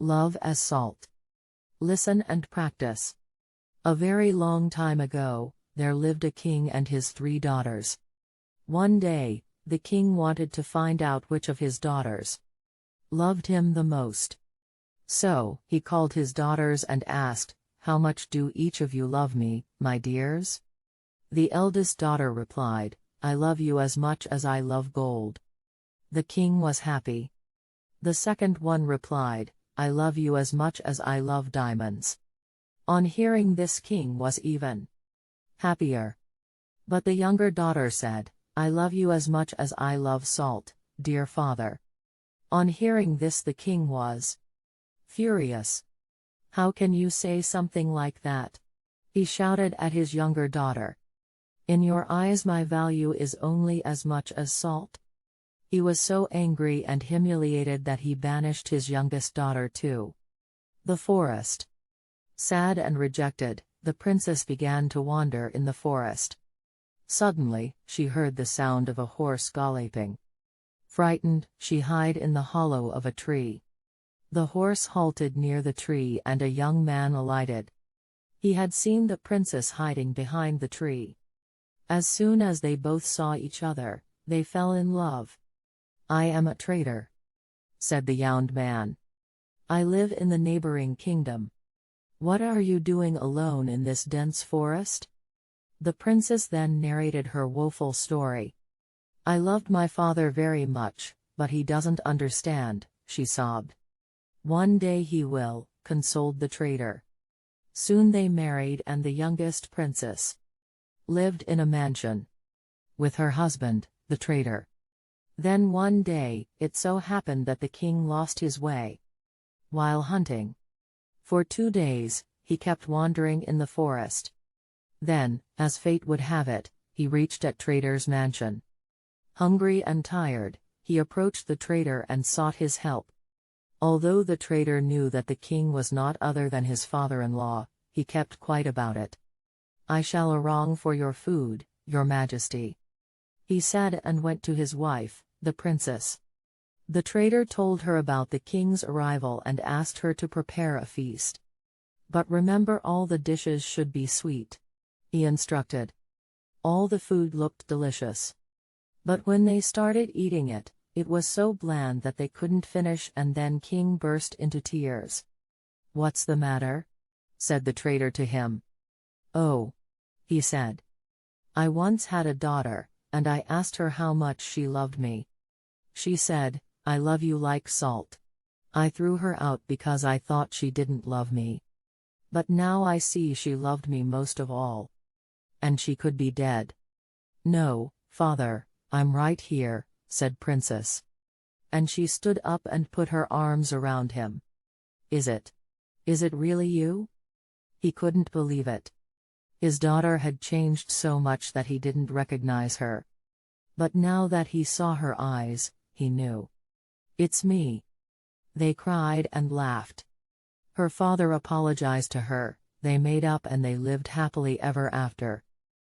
Love as salt. Listen and practice. A very long time ago, there lived a king and his 3 daughters. One day, the king wanted to find out which of his daughters loved him the most. So, he called his daughters and asked, "How much do each of you love me, my dears?" The eldest daughter replied, "I love you as much as I love gold." The king was happy. The second one replied, "I love you as much as I love diamonds." On hearing this, king was even happier. But the younger daughter said, "I love you as much as I love salt, dear father." On hearing this, the king was furious. "How can you say something like that?" he shouted at his younger daughter. "In your eyes my value is only as much as salt." He was so angry and humiliated that he banished his youngest daughter to the forest. Sad and rejected, the princess began to wander in the forest. Suddenly, she heard the sound of a horse galloping. Frightened, she hid in the hollow of a tree. The horse halted near the tree and a young man alighted. He had seen the princess hiding behind the tree. As soon as they both saw each other, they fell in love. "I am a traitor," said the young man. "I live in the neighboring kingdom. What are you doing alone in this dense forest?" The princess then narrated her woeful story. "I loved my father very much, but he doesn't understand," she sobbed. "One day he will," consoled the traitor. Soon they married and the youngest princess lived in a mansion with her husband, the traitor. Then one day, it so happened that the king lost his way while hunting. For 2 days, he kept wandering in the forest. Then, as fate would have it, he reached at traitor's mansion. Hungry and tired, he approached the traitor and sought his help. Although the traitor knew that the king was not other than his father-in-law, he kept quiet about it. "I shall wrong for your food, your majesty," he said, and went to his wife, the princess. The traitor told her about the king's arrival and asked her to prepare a feast. "But remember, all the dishes should be sweet," he instructed. All the food looked delicious. But when they started eating it, it was so bland that they couldn't finish, and then king burst into tears. "What's the matter?" said the traitor to him. "Oh," he said, "I once had a daughter, and I asked her how much she loved me. She said, 'I love you like salt.' I threw her out because I thought she didn't love me. But now I see she loved me most of all. And she could be dead." "No, father, I'm right here," said Princess. And she stood up and put her arms around him. Is it really you?" He couldn't believe it. His daughter had changed so much that he didn't recognize her. But now that he saw her eyes, he knew. "It's me." They cried and laughed. Her father apologized to her, they made up and they lived happily ever after.